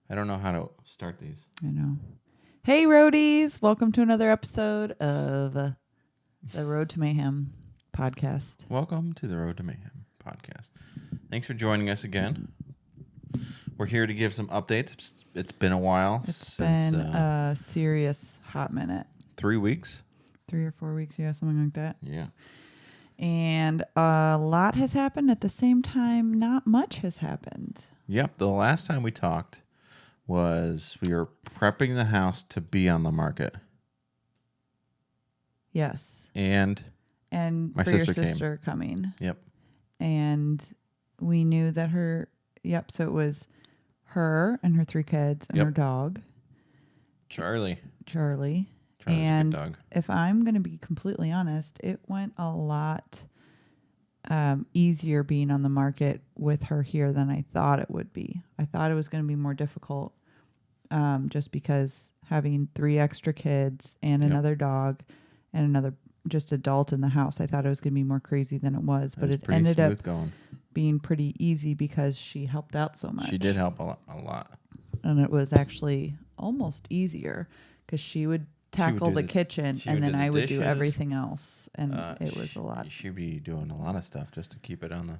I don't know how to start these. I know. Hey, roadies. Welcome to another episode of the Road to Mayhem podcast. Welcome to the Road to Mayhem podcast. Thanks for joining us again. We're here to give some updates. It's been a while. It's since, been a serious hot minute. 3 weeks. 3 or 4 weeks, yeah, something like that. Yeah. And a lot has happened. At the same time, not much has happened. Yep. The last time we talked was we were prepping the house to be on the market. Yes. And my for your sister sister coming. Yep. And we knew that so it was her and her 3 kids and her dog. Charlie. Charlie's and a good dog. If I'm going to be completely honest, it went a lot easier being on the market with her here than I thought it would be. I thought it was going to be more difficult just because having 3 extra kids and another dog and another just adult in the house, I thought it was going to be more crazy than it was. But it ended up being pretty easy because she helped out so much. She did help a lot. And it was actually almost easier because she would tackle the kitchen and then I would do everything else. And it was a lot. She should be doing a lot of stuff just to keep it on the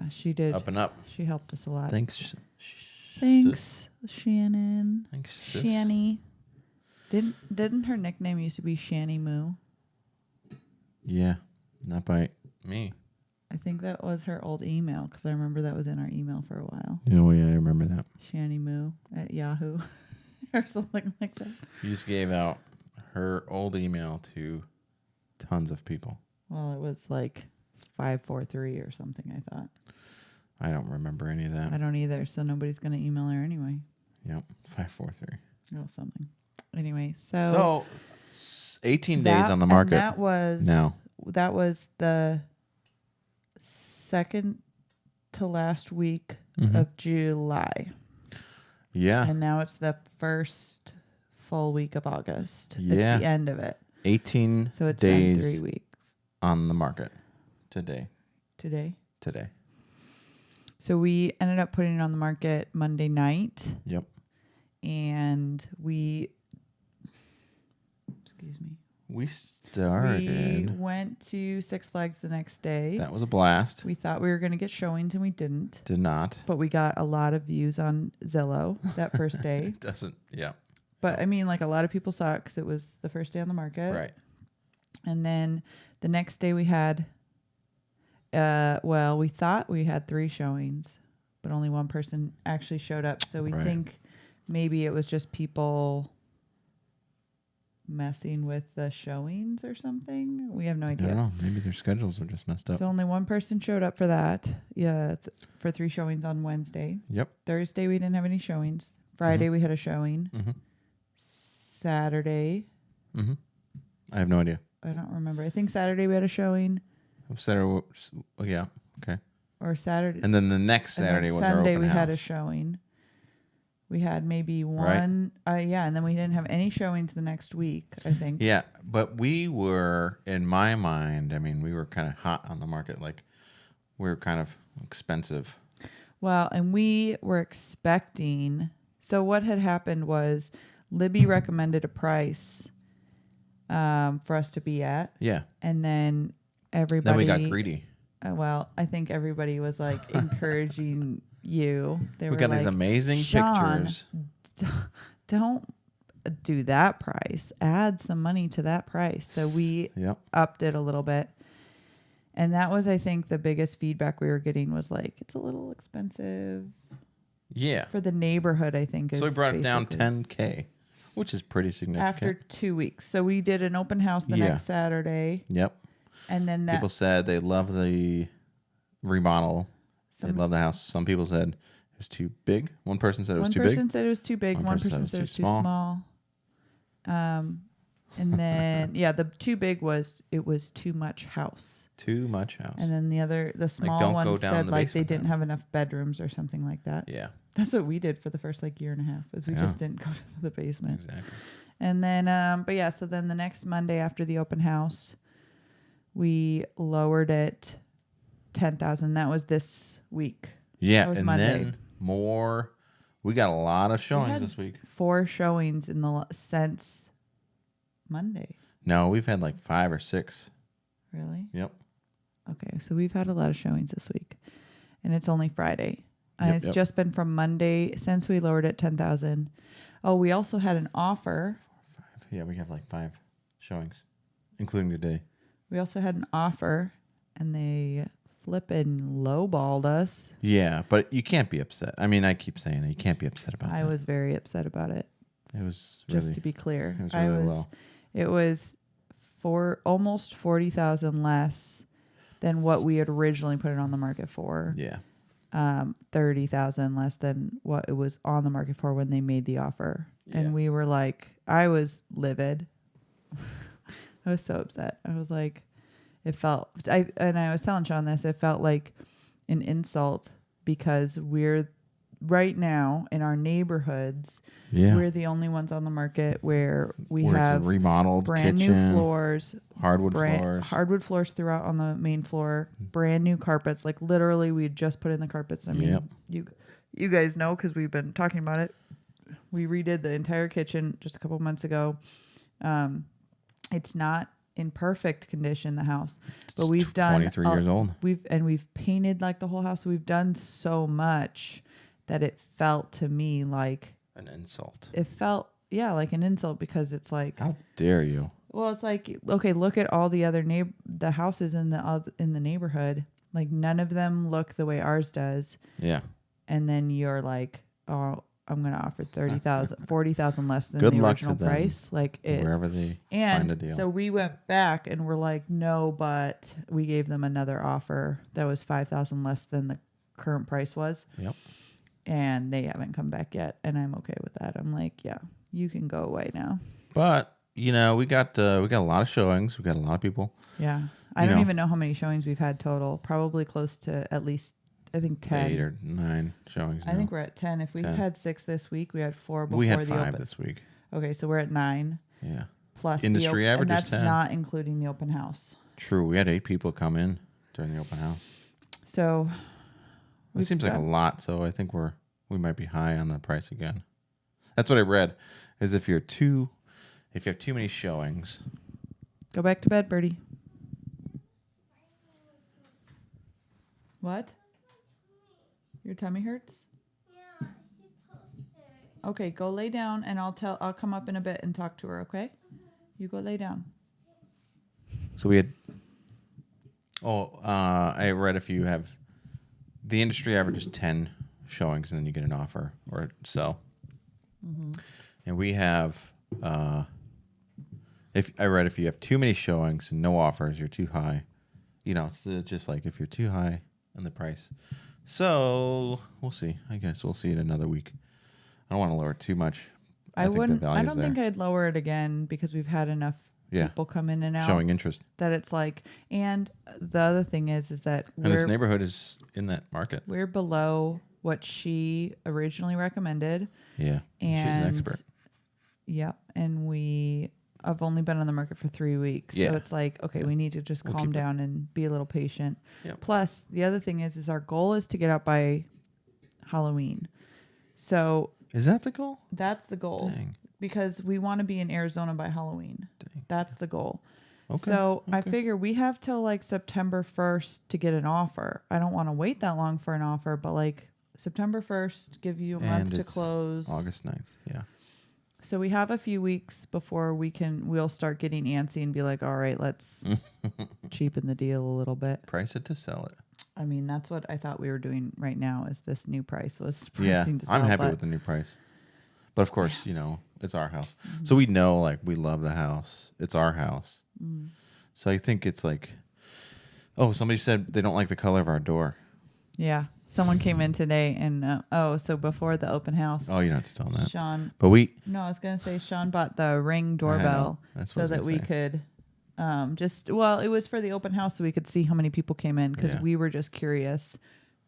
she did. Up and up. She helped us a lot. Thanks, Shannon. Thanks, sis. Shanny. Didn't her nickname used to be Shanny Moo? Yeah, not by me. I think that was her old email because I remember that was in our email for a while. Oh, yeah, I remember that. Shanny Moo at Yahoo or something like that. You just gave out her old email to tons of people. Well, it was like 543 or something, I thought. I don't remember any of that. I don't either, so nobody's going to email her anyway. Yep, 543. Oh, something. Anyway, so 18 days on the market. That was the second to last week of July. Yeah. And now it's the first full week of August. Yeah. It's the end of it. 18 so it's days been 3 weeks. On the market today. So we ended up putting it on the market Monday night. Yep. And we went to Six Flags the next day. That was a blast. We thought we were going to get showings and we didn't. Did not. But we got a lot of views on Zillow that first day. But I mean, like a lot of people saw it because it was the first day on the market. Right. And then the next day we had, we thought we had 3 showings, but only one person actually showed up. So we think maybe it was just people messing with the showings or something. We have no idea. I don't know. Maybe their schedules are just messed up. So only one person showed up for that. Yeah, for 3 showings on Wednesday. Yep. Thursday we didn't have any showings. Friday we had a showing. Saturday. I have no idea. I don't remember. I think Saturday we had a showing. Saturday. Yeah. Okay. Or Saturday. And then the next Saturday was our open house. Sunday we had a showing. We had maybe one. And then we didn't have any showings the next week, I think. Yeah, but we were, in my mind, I mean, we were kind of hot on the market. Like, we were kind of expensive. Well, and we were expecting. So what had happened was Libby recommended a price for us to be at. Yeah. And then everybody. Then we got greedy. I think everybody was like encouraging you. We got these amazing pictures. Don't do that price. Add some money to that price. So we upped it a little bit. And that was, I think, the biggest feedback we were getting was like, it's a little expensive. Yeah. For the neighborhood, I think. So we brought it down $10K, which is pretty significant. After 2 weeks. So we did an open house the next Saturday. Yep. And then people said they love the remodel. They love the house. Some people said it was too big. One person said it was too big. One person said it was too big. One person said it was too small. And then, the too big was, it was too much house. Too much house. And then the small one said like they didn't have enough bedrooms or something like that. Yeah. That's what we did for the first year and a half, is we just didn't go to the basement. Exactly. And then, so then the next Monday after the open house, we lowered it $10,000. That was this week. Yeah. That was and Monday. Then more We got a lot of showings had this week. 4 showings since Monday. No, we've had like 5 or 6. Really? Yep. Okay, so we've had a lot of showings this week, and it's only Friday. Yep, It's just been from Monday since we lowered it 10,000. Oh, we also had an offer. 5. Yeah, we have like 5 showings, including today. We also had an offer, and they flippin' lowballed us. Yeah, but you can't be upset. I mean, I keep saying that. You can't be upset about that. I was very upset about it. It was really, Just to be clear, it was really low. It was for almost 40,000 less than what we had originally put it on the market for. Yeah. 30,000 less than what it was on the market for when they made the offer. Yeah. And we were like, I was livid. I was so upset. I was like, I was telling Sean this, it felt like an insult because we're right now in our neighborhoods, we're the only ones on the market where have remodeled brand kitchen, new floors, hardwood floors throughout on the main floor, brand new carpets. Like literally, we had just put in the carpets. I mean, you guys know because we've been talking about it. We redid the entire kitchen just a couple months ago. It's not in perfect condition, the house, but we've done 23 years old. We've painted like the whole house. So we've done so much that it felt to me like an insult. It felt, like an insult because it's like, how dare you? Well, it's like, okay, look at all the other the houses in the neighborhood. Like none of them look the way ours does. Yeah. And then you're like, oh, I'm going to offer 40,000 less than Good the luck original to them, price. Like it, wherever they find a deal. So we went back and we're like, no, but we gave them another offer that was 5,000 less than the current price was. Yep. And they haven't come back yet. And I'm okay with that. I'm like, yeah, you can go away now. But, we got a lot of showings. We got a lot of people. Yeah. I don't even know how many showings we've had total. Probably close to at least, I think 10. 8 or 9 showings now. I think we're at 10. If we've 10. had 6 this week, we had 4 before we had the 5 open. this week. Okay, so we're at 9. Yeah. Plus industry average and is that's 10. not including the open house. True. We had 8 people come in during the open house. So it seems like a lot. So I think we might be high on the price again. That's what I read. Is if you have too many showings, go back to bed, Birdie. What? Your tummy hurts? Yeah, she posted. Okay, go lay down and I'll come up in a bit and talk to her, okay? You go lay down. so we had. I read if you have the industry average is 10 showings and then you get an offer or sell. Mm-hmm. And we have if you have too many showings and no offers, you're too high. It's just like if you're too high on the price. So we'll see. I guess we'll see it another week. I don't want to lower it too much. I don't think I'd lower it again because we've had enough people come in and out showing interest. That it's like, and the other thing is that and this neighborhood is in that market. We're below what she originally recommended. Yeah, and she's an expert. Yeah, and I've only been on the market for 3 weeks. Yeah. So it's like, okay, we need to just calm down and be a little patient. Yep. Plus, the other thing is our goal is to get out by Halloween. So is that the goal? That's the goal. Dang. Because we want to be in Arizona by Halloween. Dang. That's the goal. Okay. So I figure we have till like September 1st to get an offer. I don't want to wait that long for an offer, but like September 1st, give you a month to close. August 9th, yeah. So we have a few weeks before we'll start getting antsy and be like, all right, let's cheapen the deal a little bit. Price it to sell it. I mean, that's what I thought we were doing right now is this new price was pricing to sell. I'm happy with the new price. But of course, it's our house. Mm-hmm. So we know like we love the house. It's our house. Mm. So I think it's like, somebody said they don't like the color of our door. Yeah. Someone came in today and, so before the open house. Oh, you're not telling that. Sean. But No, I was going to say Sean bought the Ring doorbell so that we could it was for the open house so we could see how many people came in because we were just curious.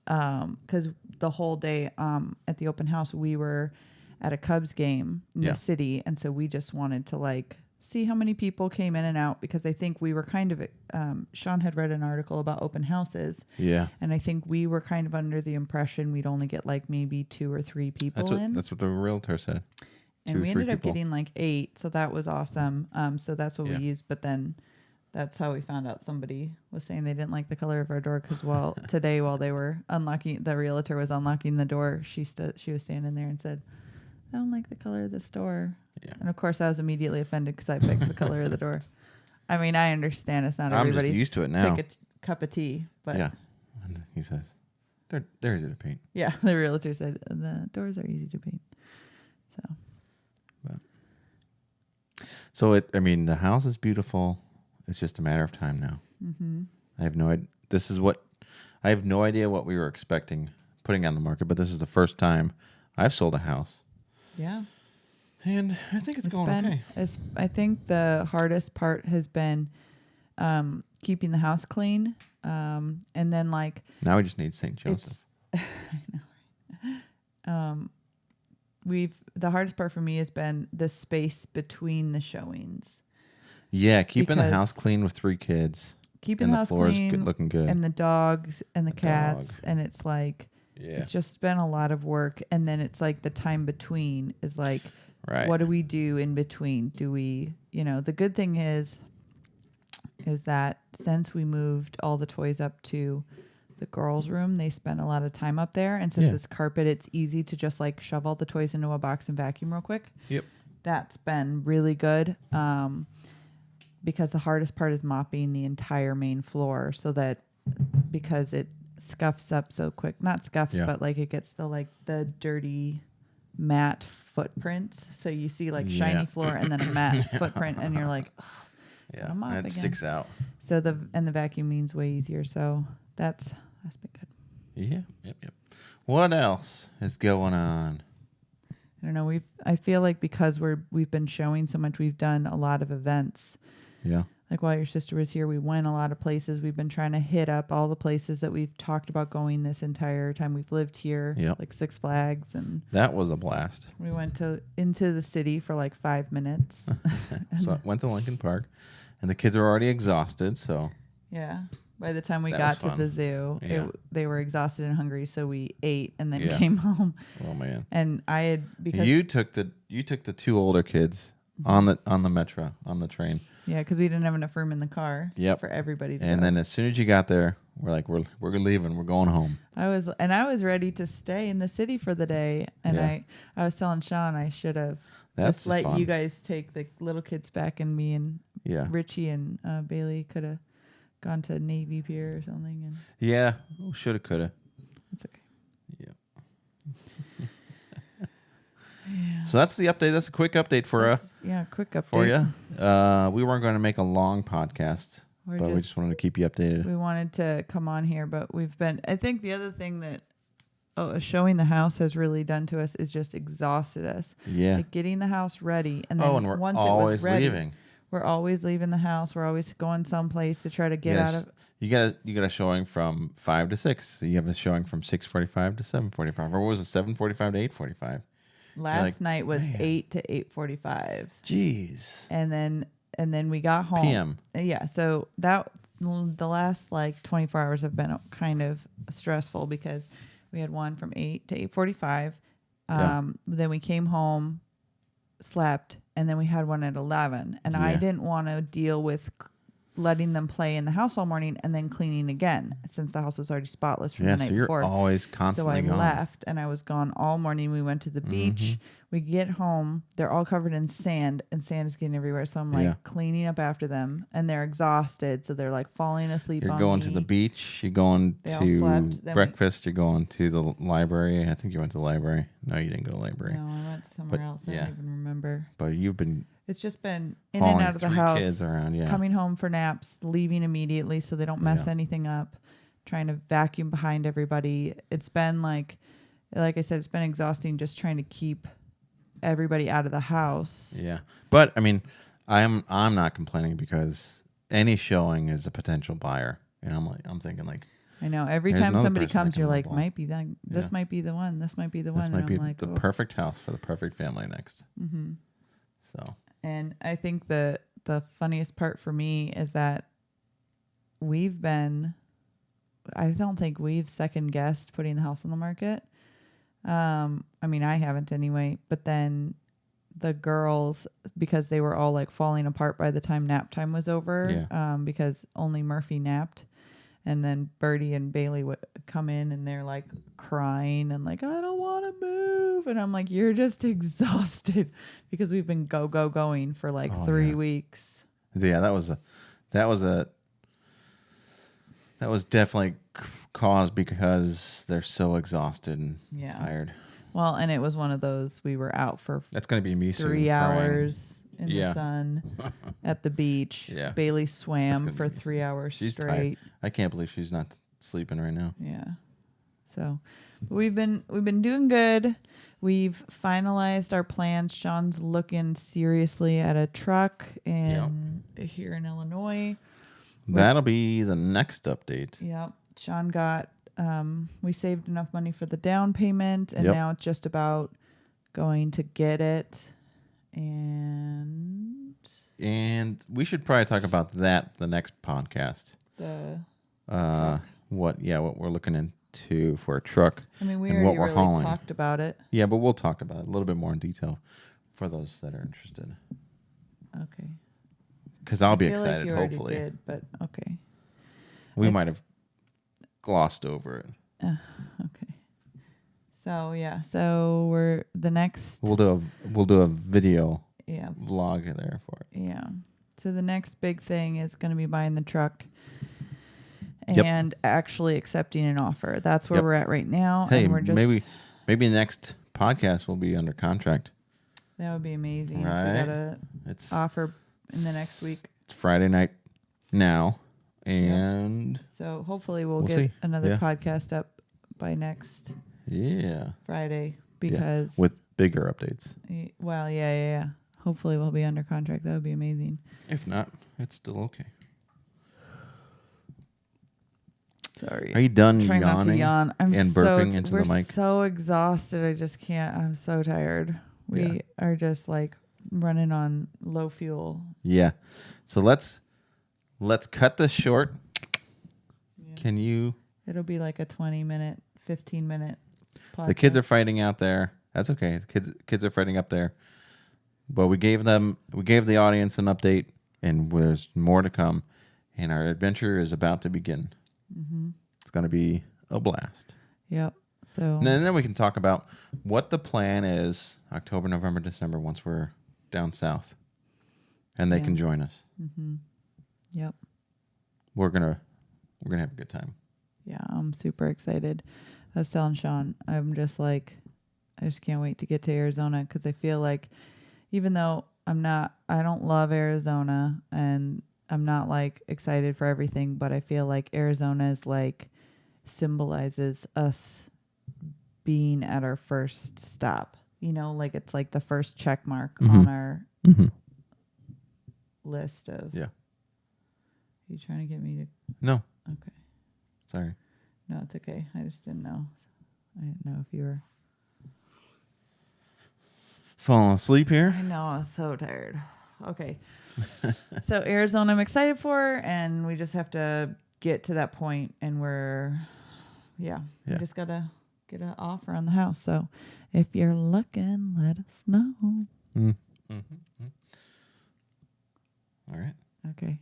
Because the whole day at the open house, we were at a Cubs game in the city. And so we just wanted to see how many people came in and out, because I think we were kind of, Sean had read an article about open houses. Yeah. And I think we were kind of under the impression we'd only get like maybe 2 or 3 people in. That's what the realtor said. And we ended up getting like 8. So that was awesome. So that's what Yeah. we used. But then that's how we found out somebody was saying they didn't like the color of our door. Because today while they were unlocking, the realtor was unlocking the door, she was standing there and said, I don't like the color of this door. Yeah. And of course I was immediately offended because I picked the color of the door. I mean, I understand it's not I'm everybody's just used to it now. cup of tea. But Yeah. And he says, they're easy to paint. yeah, the realtor said the doors are easy to paint. So the house is beautiful. It's just a matter of time now. Mm-hmm. I have no idea. I have no idea what we were expecting putting on the market, but this is the first time I've sold a house. Yeah. And I think it's going okay. I think the hardest part has been keeping the house clean. And then like Now we just need St. Joseph. I know. The hardest part for me has been the space between the showings. Yeah, keeping the Because house clean with 3 kids. Keeping And the the house floor is clean looking good. and the dogs and the cats. dog. And it's like, Yeah. it's just been a lot of work. And then it's like the time between is like, Right. what do we do in between? Do we, the good thing is that since we moved all the toys up to the girls' room, they spent a lot of time up there. And since it's carpet, it's easy to just like shove all the toys into a box and vacuum real quick. Yep. That's been really good. Because the hardest part is mopping the entire main floor because it scuffs up so quick. Not scuffs, but like it gets the dirty matte footprints. So you see like shiny floor and then a matte footprint and you're like, oh, Yeah. I'm off It again. sticks out. So the vacuuming's way easier. So that's been good. Yeah. Yep. What else is going on? I don't know. I feel like because we've been showing so much, we've done a lot of events. Yeah. Like while your sister was here, we went a lot of places. We've been trying to hit up all the places that we've talked about going this entire time we've lived here. Yep. Like Six Flags, and That was a blast. we went into the city for like 5 minutes. So went to Lincoln Park, and the kids were already exhausted. So Yeah. By the time we That got was to fun. the zoo, Yeah. They were exhausted and hungry, so we ate and then Yeah. came home. oh man, And I had because you took the 2 older kids on the metro on the train. yeah, because we didn't have enough room in the car. Yep. For everybody to And go. then as soon as you got there, we're like, we're leaving. We're going home. I was ready to stay in the city for the day, and Yeah. I was telling Sean I should have That's just let fun. you guys take the little kids back, and me and Yeah. Richie and Bailey could have gone to Navy Pier or something, and Yeah. Shoulda, coulda. it's okay. Yeah. Yeah. So that's the update. That's a quick update for Quick update for you. We weren't going to make a long podcast, We're but we just wanted to keep you updated. we wanted to come on here, but we've been. I think the other thing that showing the house has really done to us is just exhausted us. Yeah. Like getting the house ready, and then And we're once always it was ready, leaving. we're always leaving the house. We're always going someplace to try to get out of. You got a showing from 5 to 6. So you have a showing from 6:45 to 7:45, or what was it, 7:45 to 8:45? Last night was "Man." 8 to 8:45, Jeez. and then we got home. PM. Yeah, so the last like 24 hours have been kind of stressful because we had one from 8 to 8:45. Then we came home, slept, and then we had one at 11. And I Yeah. didn't want to deal with letting them play in the house all morning and then cleaning again since the house was already spotless from Yeah, the so night you're before. always So constantly I gone. left and I was gone all morning. We went to the beach. We get home. They're all covered in sand and sand is getting everywhere. So I'm like Yeah. cleaning up after them and they're exhausted. So they're like falling asleep You're on going me. to the beach. You're going They all to slept, then we- breakfast. You're going to the library. I think you went to the library. No, you didn't go to the library. No, I went somewhere But, else. I yeah. don't even remember. But you've been It's just been in hauling and out of the 3 house, kids around. Yeah. coming home for naps, leaving immediately so they don't mess Yeah. anything up, trying to vacuum behind everybody. It's been like I said, it's been exhausting just trying to keep everybody out of the house. Yeah. But I mean, I'm not complaining because any showing is a potential buyer. And I'm thinking like, I know every There's time another somebody person that comes, can you're move like, along. might be that. This Yeah. might be the one. This might be the this one. might And be I'm like, the oh. perfect house for the perfect family next. Mhm. So And I think the funniest part for me is that I don't think we've second guessed putting the house on the market. I mean, I haven't anyway, but then the girls, because they were all like falling apart by the time nap time was over, because only Murphy napped. And then Birdie and Bailey would come in and they're like crying and like, I don't want to move. And I'm like, you're just exhausted because we've been going for like 3 weeks. Yeah, that was definitely caused because they're so exhausted and tired. Well, and it was one of those, we were out for that's going to be me 3 hours in the sun at the beach. Yeah. Bailey swam for 3 hours she's straight. Tired. I can't believe she's not sleeping right now. Yeah. So we've been doing good. We've finalized our plans. Sean's looking seriously at a truck here in Illinois. That'll be the next update. Yep. Sean got we saved enough money for the down payment, and now it's just about going to get it. And we should probably talk about that the next podcast. The what we're looking into for a truck. I mean, we and already what we're really hauling. talked about it. Yeah, but we'll talk about it a little bit more in detail for those that are interested. Okay. Because I'll be I feel excited. like you already hopefully, did, but okay. we might have glossed over it. Okay. So we're the next. We'll do a video Yeah. vlog there for it. Yeah. So the next big thing is going to be buying the truck Yep. and actually accepting an offer. That's where we're at right now. Hey, and we're just, maybe next podcast will be under contract. that would be amazing. Right. If we got a It's offer in the next week. It's Friday night now, and So hopefully we'll see. get another Yeah. podcast up by next Friday because with bigger updates. Well, yeah. Hopefully we'll be under contract. That would be amazing. If not, it's still okay. Sorry. Are you done Trying not to yawning yawn. I'm and so burping into the we're mic? so exhausted. I just can't. I'm so tired. We are just like running on low fuel. Yeah. So let's cut this short. Yeah. Can you? It'll be like a 20-minute, 15-minute podcast. The kids are fighting out there. That's okay. The kids are fighting up there. But we gave the audience an update, and there's more to come. And our adventure is about to begin. Mm-hmm. It's going to be a blast. Yep. So And then we can talk about what the plan is October, November, December once we're down south, and they can join us. Mm-hmm. Yep. We're gonna have a good time. Yeah, I'm super excited. I was telling Sean, I'm just like, I just can't wait to get to Arizona because I feel like even though I don't love Arizona and I'm not like excited for everything, but I feel like Arizona is like symbolizes us being at our first stop. You know, like it's like the first check mark on our list of. Yeah. You trying to get me to? No. Okay. Sorry. No, it's okay. I just didn't know. I didn't know if you were. Falling asleep here? I know. I'm so tired. Okay. So Arizona I'm excited for, and we just have to get to that point, and we just got to get an offer on the house. So if you're looking, let us know. All right. Okay.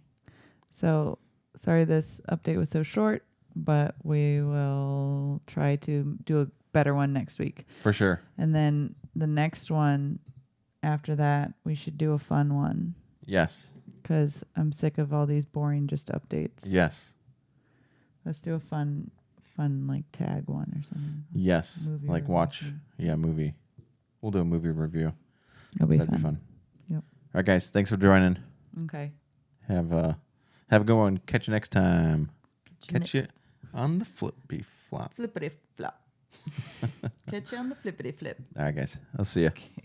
So sorry this update was so short, but we will try to do a better one next week. For sure. And then the next one after that, we should do a fun one. Yes. Because I'm sick of all these boring just updates. Yes. Let's do a fun like tag one or something. Yes. Movie like review. watch. Yeah, movie. We'll do a movie review. It'll be That'd fun. be fun. Yep. All right, guys. Thanks for joining. Okay. Have a good one. Catch you next time. Catch you on the flippy flop. Flippity flop. Catch you on the flippity flip. All right, guys. I'll see you. Okay.